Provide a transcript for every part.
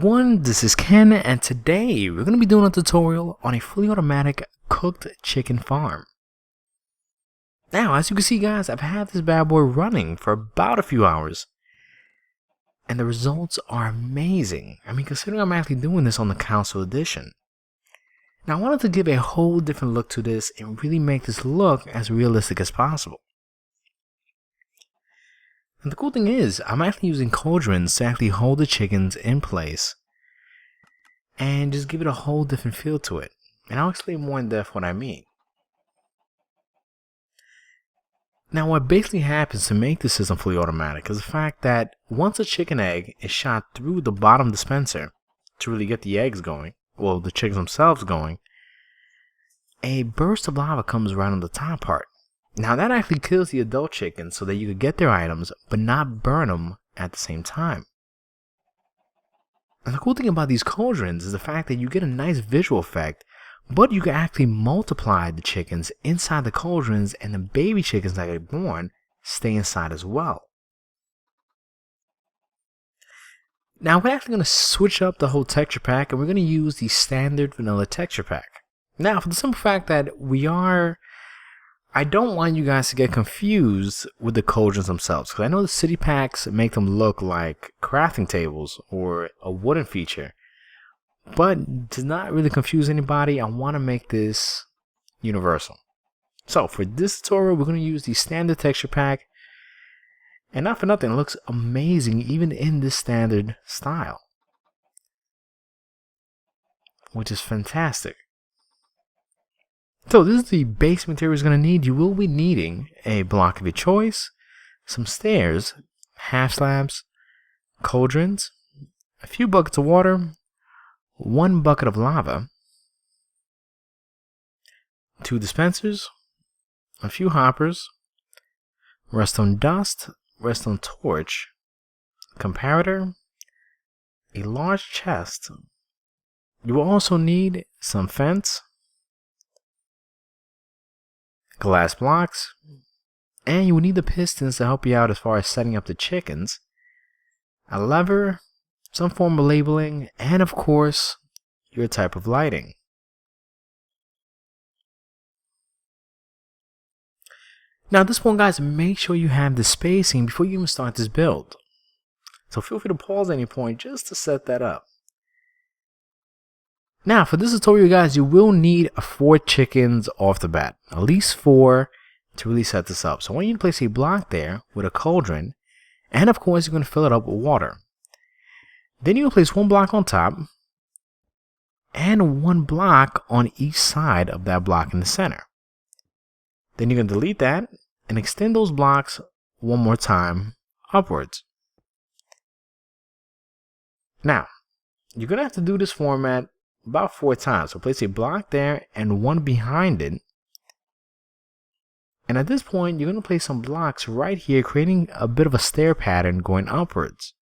This is Ken, and today we're going to be doing a tutorial on a fully automatic cooked chicken farm. Now, as you can see guys, I've had this bad boy running for about a few hours, and the results are amazing. I mean, considering I'm actually doing this on the console edition. Now, I wanted to give a whole different look to this and really make this look as realistic as possible. And the cool thing is, I'm actually using cauldrons to actually hold the chickens in place and just give it a whole different feel to it. And I'll explain more in depth what I mean. Now, what basically happens to make this system fully automatic is the fact that once a chicken egg is shot through the bottom dispenser to really get the eggs going, well, the chickens themselves going, a burst of lava comes right on the top part. Now that actually kills the adult chickens so that you could get their items but not burn them at the same time. And the cool thing about these cauldrons is the fact that you get a nice visual effect, but you can actually multiply the chickens inside the cauldrons, and the baby chickens that get born stay inside as well. Now we're actually going to switch up the whole texture pack, and we're going to use the standard vanilla texture pack. Now for the simple fact that I don't want you guys to get confused with the cauldrons themselves, because I know the city packs make them look like crafting tables or a wooden feature. But to not really confuse anybody, I want to make this universal. So for this tutorial, we're going to use the standard texture pack. And not for nothing, it looks amazing even in this standard style, which is fantastic. So this is the base materials you're going to need. You will be needing a block of your choice, some stairs, half slabs, cauldrons, a few buckets of water, 1 bucket of lava, 2 dispensers, a few hoppers, redstone dust, redstone torch, comparator, a large chest. You will also need some fence, glass blocks, and you will need the pistons to help you out as far as setting up the chickens, a lever, some form of labeling, and of course your type of lighting. Now at this point guys, make sure you have the spacing before you even start this build, so feel free to pause at any point just to set that up. Now for this tutorial guys, you will need 4 chickens off the bat, at least 4 to really set this up. So I want you to place a block there with a cauldron, and of course you're going to fill it up with water. Then you will place 1 block on top and 1 block on each side of that block in the center. Then you're going to delete that and extend those blocks 1 more time upwards. Now you're going to have to do this format about 4 times. So place a block there and 1 behind it. And at this point, you're going to place some blocks right here, creating a bit of a stair pattern going upwards.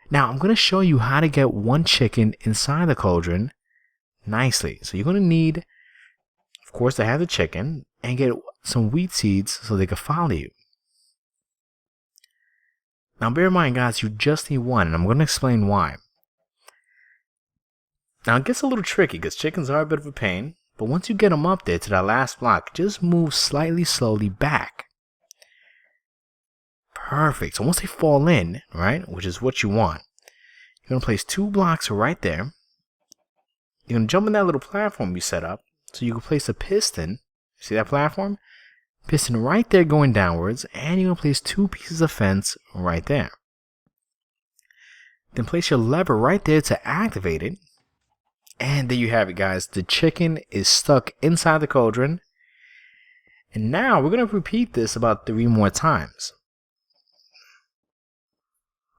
Now, I'm going to show you how to get 1 chicken inside the cauldron nicely. So you're going to need, of course, to have the chicken and get some wheat seeds so they can follow you. Now, bear in mind, guys, you just need 1, and I'm going to explain why. Now it gets a little tricky because chickens are a bit of a pain, but once you get them up there to that last block, just move slightly slowly back. Perfect. So once they fall in, right, which is what you want, you're going to place 2 blocks right there. You're going to jump on that little platform you set up, so you can place a piston. See that platform? Piston right there going downwards, and you're going to place 2 pieces of fence right there. Then place your lever right there to activate it. And there you have it guys, the chicken is stuck inside the cauldron. And now we're going to repeat this about 3 more times.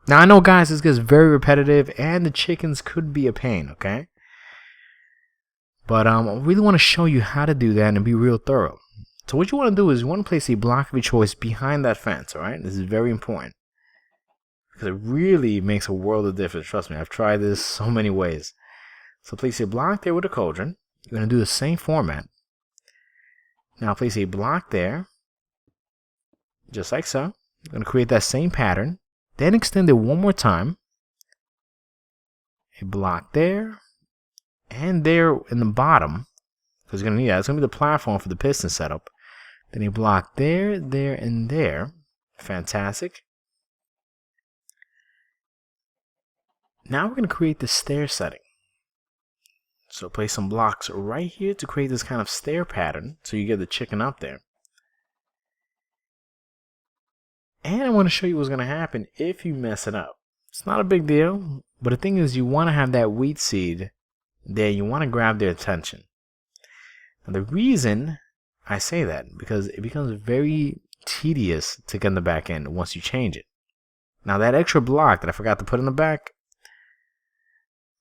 Now I know guys, this gets very repetitive and the chickens could be a pain, okay? But I really want to show you how to do that and be real thorough. So what you want to do is you want to place a block of your choice behind that fence, alright? This is very important, because it really makes a world of difference. Trust me, I've tried this so many ways. So place a block there with a cauldron. You're going to do the same format. Now place a block there, just like so. You're going to create that same pattern. Then extend it 1 more time. a block there, and there in the bottom, because you're going to need that. It's going to be the platform for the piston setup. Then a block there, there, and there. Fantastic. Now we're going to create the stair setting. So place some blocks right here to create this kind of stair pattern so you get the chicken up there. And I want to show you what's going to happen if you mess it up. It's not a big deal, but the thing is you want to have that wheat seed there. You want to grab their attention. Now the reason I say that, because it becomes very tedious to get in the back end once you change it. Now that extra block that I forgot to put in the back,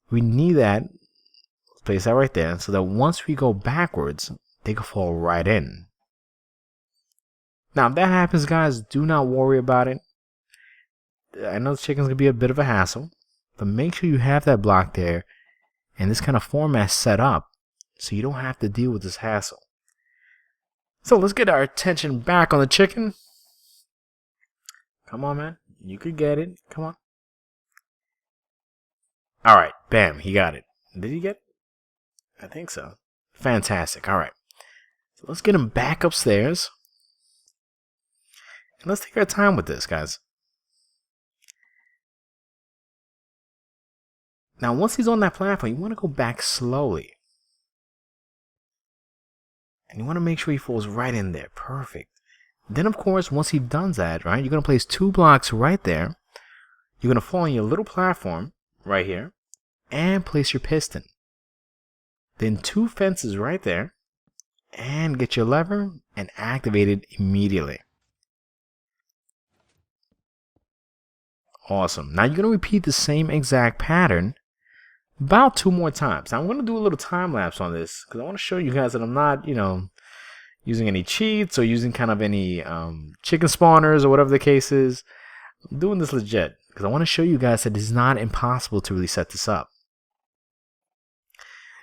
we need that. Let's place that right there so that once we go backwards, they can fall right in. Now if that happens, guys, do not worry about it. I know the chicken's going to be a bit of a hassle, but make sure you have that block there and this kind of format set up so you don't have to deal with this hassle. So let's get our attention back on the chicken. Come on, man. You could get it. Come on. Alright, bam, he got it. Did he get it? I think so. Fantastic. Alright. So let's get him back upstairs. And let's take our time with this, guys. Now, once he's on that platform, you want to go back slowly. And you want to make sure he falls right in there. Perfect. Then, of course, once he does that, right, you're going to place 2 blocks right there. You're going to fall on your little platform right here and place your piston. Then 2 fences right there and get your lever and activate it immediately. Awesome. Now, you're going to repeat the same exact pattern about 2 more times. Now, I'm going to do a little time lapse on this because I want to show you guys that I'm not, using any cheats or using kind of any chicken spawners or whatever the case is. I'm doing this legit because I want to show you guys that it's not impossible to really set this up.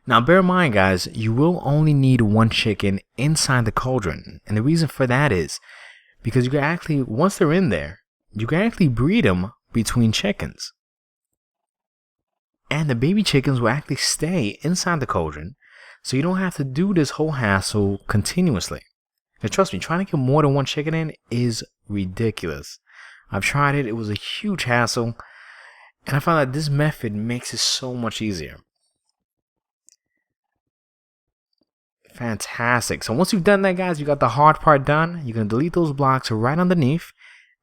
Now, bear in mind, guys, you will only need 1 chicken inside the cauldron. And the reason for that is because you can actually, once they're in there, you can actually breed them between chickens. And the baby chickens will actually stay inside the cauldron, so you don't have to do this whole hassle continuously. And trust me, trying to get more than 1 chicken in is ridiculous. I've tried it, it was a huge hassle, and I found that this method makes it so much easier. Fantastic. So once you've done that, guys, you got the hard part done. You can delete those blocks right underneath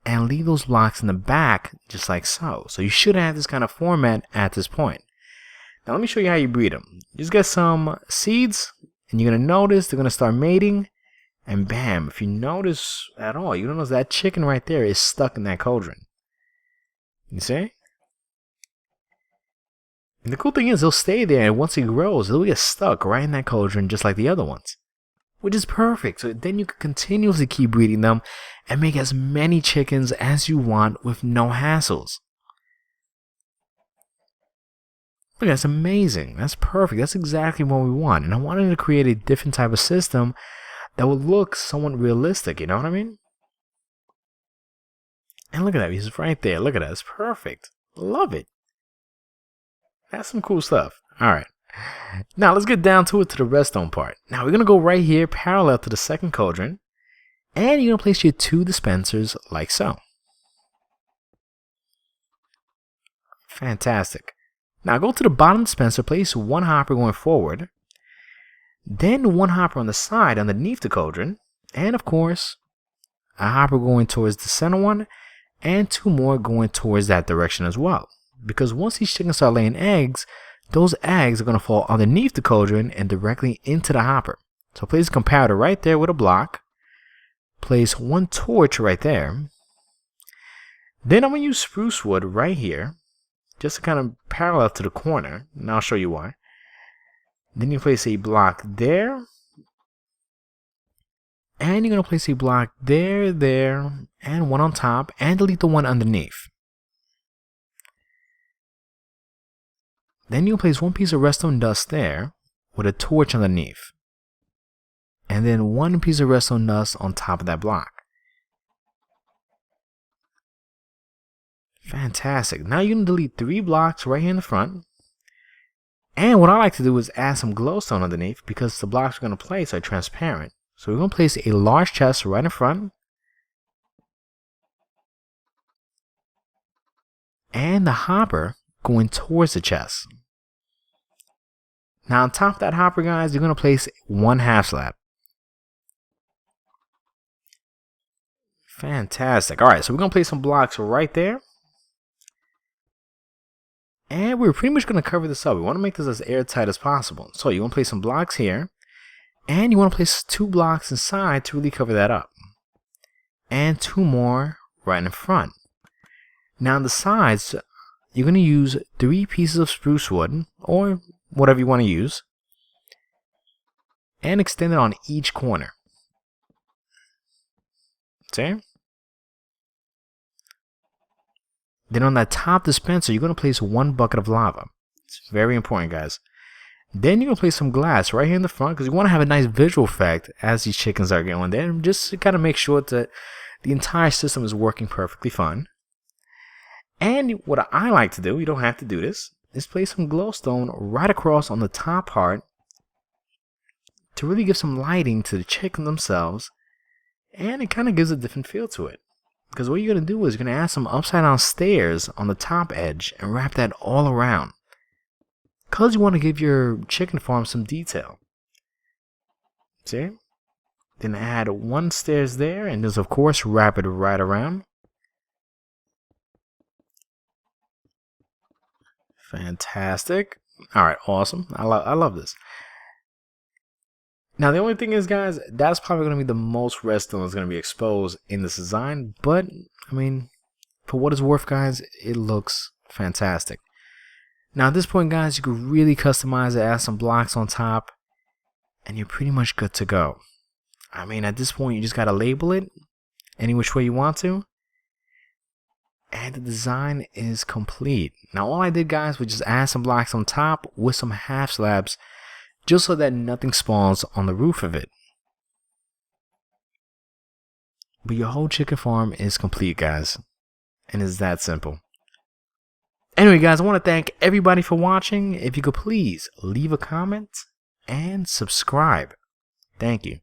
and leave those blocks in the back just like so. So you should have this kind of format at this point. Now let me show you how you breed them. Just get some seeds and you're going to notice they're going to start mating. And bam, if you notice at all, you notice that chicken right there is stuck in that cauldron. You see? And the cool thing is they'll stay there, and once it grows, they'll get stuck right in that cauldron just like the other ones. Which is perfect. So then you can continuously keep breeding them and make as many chickens as you want with no hassles. Look, that's amazing. That's perfect. That's exactly what we want. And I wanted to create a different type of system that would look somewhat realistic, you know what I mean? And look at that. He's right there. Look at that. It's perfect. Love it. That's some cool stuff. Alright. Now let's get down to it, to the redstone part. Now we're going to go right here parallel to the second cauldron. And you're going to place your 2 dispensers like so. Fantastic. Now go to the bottom dispenser, place 1 hopper going forward. Then 1 hopper on the side underneath the cauldron. And of course, a hopper going towards the center one. And 2 more going towards that direction as well. Because once these chickens start laying eggs, those eggs are going to fall underneath the cauldron and directly into the hopper. So place a comparator right there with a block. Place 1 torch right there. Then I'm going to use spruce wood right here, just to kind of parallel to the corner. And I'll show you why. Then you place a block there. And you're going to place a block there, there, and 1 on top, and delete the one underneath. Then you'll place 1 piece of redstone dust there with a torch underneath. And then 1 piece of redstone dust on top of that block. Fantastic. Now you can delete 3 blocks right here in the front. And what I like to do is add some glowstone underneath because the blocks we're going to place are transparent. So we're going to place a large chest right in front. And the hopper going towards the chest. Now on top of that hopper, guys, you're going to place one half slab. Fantastic. Alright, so we're going to place some blocks right there. And we're pretty much going to cover this up. We want to make this as airtight as possible. So you want to place some blocks here. And you want to place 2 blocks inside to really cover that up. And 2 more right in front. Now on the sides, you're going to use 3 pieces of spruce wood, or whatever you want to use. And extend it on each corner. See? Then on that top dispenser, you're going to place 1 bucket of lava. It's very important, guys. Then you're going to place some glass right here in the front because you want to have a nice visual effect as these chickens are going there. Just to kind of make sure that the entire system is working perfectly fine. And what I like to do, you don't have to do this, is place some glowstone right across on the top part to really give some lighting to the chicken themselves. And it kind of gives a different feel to it. Because what you're going to do is you're going to add some upside down stairs on the top edge and wrap that all around. Because you want to give your chicken farm some detail. See? Then add 1 stairs there and just of course wrap it right around. Fantastic. Alright, awesome. I love this. Now the only thing is, guys, that's probably going to be the most redstone that's going to be exposed in this design. But, I mean, for what it's worth, guys, it looks fantastic. Now at this point, guys, you can really customize it, add some blocks on top, and you're pretty much good to go. I mean, at this point, you just got to label it any which way you want to. And the design is complete. Now all I did, guys, was just add some blocks on top with some half slabs, just so that nothing spawns on the roof of it. But your whole chicken farm is complete, guys. And it's that simple. Anyway, guys, I want to thank everybody for watching. If you could please leave a comment and subscribe. Thank you.